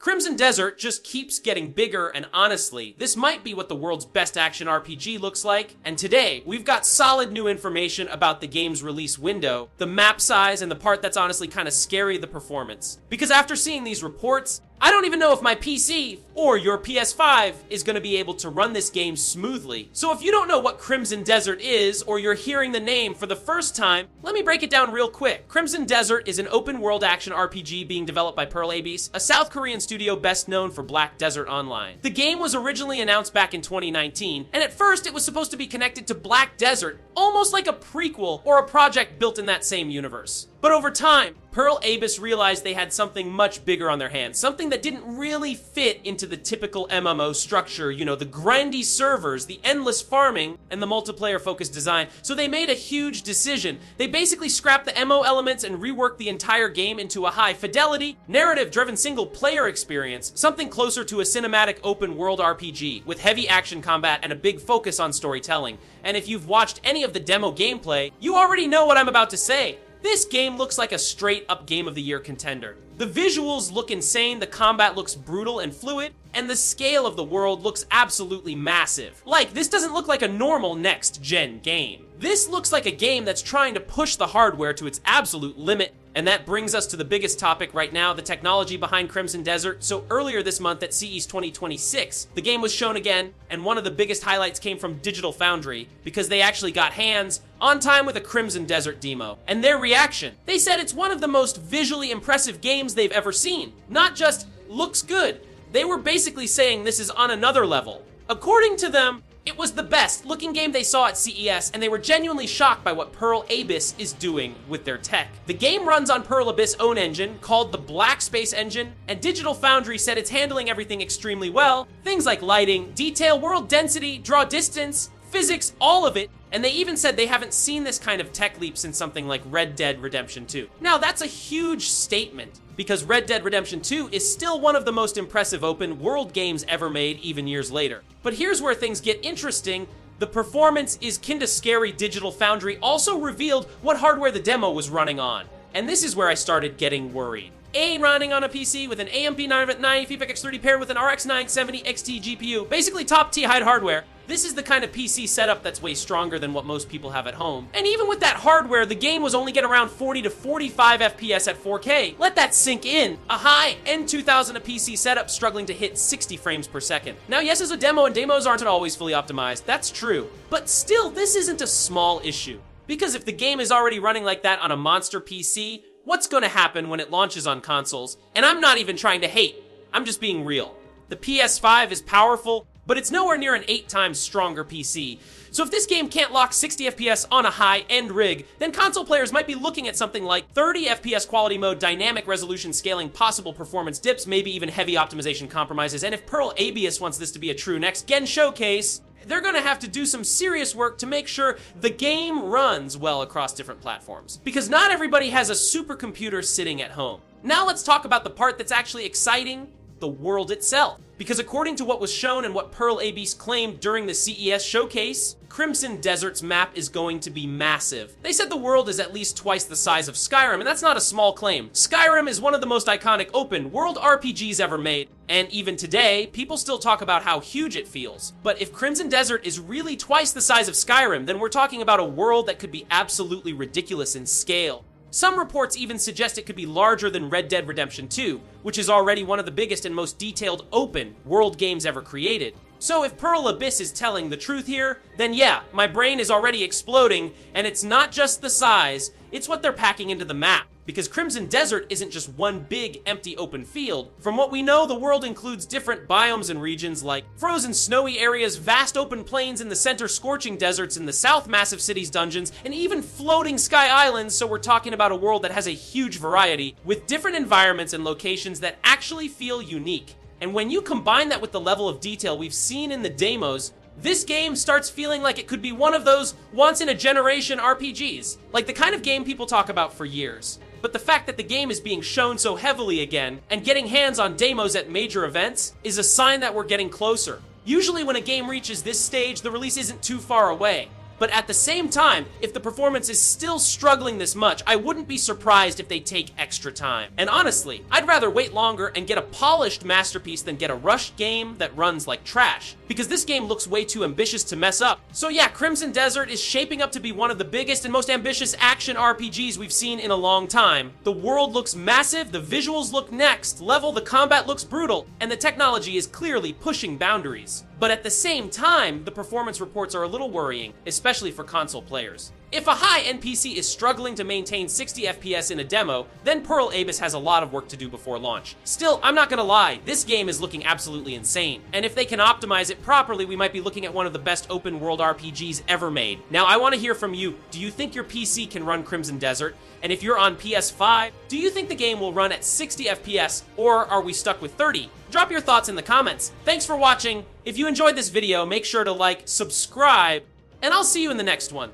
Crimson Desert just keeps getting bigger, and honestly, this might be what the world's best action RPG looks like. And today, we've got solid new information about the game's release window, the map size, and the part that's honestly kind of scary, the performance. Because after seeing these reports, I don't even know if my PC or your PS5 is going to be able to run this game smoothly. So if you don't know what Crimson Desert is, or you're hearing the name for the first time, let me break it down real quick. Crimson Desert is an open world action RPG being developed by Pearl Abyss, a South Korean studio best known for Black Desert Online. The game was originally announced back in 2019, and at first it was supposed to be connected to Black Desert, almost like a prequel or a project built in that same universe. But over time, Pearl Abyss realized they had something much bigger on their hands, something that didn't really fit into the typical MMO structure, you know, the grindy servers, the endless farming, and the multiplayer-focused design. So they made a huge decision. They basically scrapped the MMO elements and reworked the entire game into a high-fidelity, narrative-driven single-player experience, something closer to a cinematic open-world RPG, with heavy action combat and a big focus on storytelling. And if you've watched any of the demo gameplay, you already know what I'm about to say. This game looks like a straight-up Game of the Year contender. The visuals look insane, the combat looks brutal and fluid, and the scale of the world looks absolutely massive. Like, this doesn't look like a normal next-gen game. This looks like a game that's trying to push the hardware to its absolute limit. And that brings us to the biggest topic right now, the technology behind Crimson Desert. So earlier this month at CES 2026, the game was shown again, and one of the biggest highlights came from Digital Foundry, because they actually got hands on time with a Crimson Desert demo. And their reaction, they said it's one of the most visually impressive games they've ever seen. Not just looks good, they were basically saying this is on another level. According to them, it was the best looking game they saw at CES, and they were genuinely shocked by what Pearl Abyss is doing with their tech. The game runs on Pearl Abyss' own engine, called the Black Space Engine, and Digital Foundry said it's handling everything extremely well. Things like lighting, detail, world density, draw distance, physics, all of it. And they even said they haven't seen this kind of tech leap since something like Red Dead Redemption 2. Now, that's a huge statement, because Red Dead Redemption 2 is still one of the most impressive open world games ever made, even years later. But here's where things get interesting. The performance is kinda scary. Digital Foundry also revealed what hardware the demo was running on. And this is where I started getting worried. Running on a PC with an AMD 990 X30 paired with an RX 970 XT GPU, basically top Ti hardware. This is the kind of PC setup that's way stronger than what most people have at home. And even with that hardware, the game was only getting around 40 to 45 FPS at 4K. Let that sink in. A high-end 2000 a PC setup struggling to hit 60 frames per second. Now, yes, it's a demo, and demos aren't always fully optimized. That's true. But still, this isn't a small issue. Because if the game is already running like that on a monster PC, what's going to happen when it launches on consoles? And I'm not even trying to hate. I'm just being real. The PS5 is powerful, but it's nowhere near an 8 times stronger PC. So if this game can't lock 60 FPS on a high-end rig, then console players might be looking at something like 30 FPS quality mode, dynamic resolution scaling, possible performance dips, maybe even heavy optimization compromises. And if Pearl Abyss wants this to be a true next-gen showcase, they're gonna have to do some serious work to make sure the game runs well across different platforms. Because not everybody has a supercomputer sitting at home. Now let's talk about the part that's actually exciting, the world itself. Because according to what was shown and what Pearl Abyss claimed during the CES showcase, Crimson Desert's map is going to be massive. They said the world is at least twice the size of Skyrim, and that's not a small claim. Skyrim is one of the most iconic open world RPGs ever made, and even today, people still talk about how huge it feels. But if Crimson Desert is really twice the size of Skyrim, then we're talking about a world that could be absolutely ridiculous in scale. Some reports even suggest it could be larger than Red Dead Redemption 2, which is already one of the biggest and most detailed open world games ever created. So if Pearl Abyss is telling the truth here, then yeah, my brain is already exploding, and it's not just the size, it's what they're packing into the map. Because Crimson Desert isn't just one big, empty open field. From what we know, the world includes different biomes and regions like frozen snowy areas, vast open plains in the center, scorching deserts in the south, massive cities, dungeons, and even floating sky islands, so we're talking about a world that has a huge variety, with different environments and locations that actually feel unique. And when you combine that with the level of detail we've seen in the demos, this game starts feeling like it could be one of those once-in-a-generation RPGs, like the kind of game people talk about for years. But the fact that the game is being shown so heavily again, and getting hands on demos at major events, is a sign that we're getting closer. Usually when a game reaches this stage, the release isn't too far away. But at the same time, if the performance is still struggling this much, I wouldn't be surprised if they take extra time. And honestly, I'd rather wait longer and get a polished masterpiece than get a rushed game that runs like trash, because this game looks way too ambitious to mess up. So yeah, Crimson Desert is shaping up to be one of the biggest and most ambitious action RPGs we've seen in a long time. The world looks massive, the visuals look next level, the combat looks brutal, and the technology is clearly pushing boundaries. But at the same time, the performance reports are a little worrying, especially for console players. If a high-end PC is struggling to maintain 60 FPS in a demo, then Pearl Abyss has a lot of work to do before launch. Still, I'm not gonna lie, this game is looking absolutely insane. And if they can optimize it properly, we might be looking at one of the best open-world RPGs ever made. Now, I want to hear from you. Do you think your PC can run Crimson Desert? And if you're on PS5, do you think the game will run at 60 FPS, or are we stuck with 30? Drop your thoughts in the comments. Thanks for watching. If you enjoyed this video, make sure to like, subscribe, and I'll see you in the next one.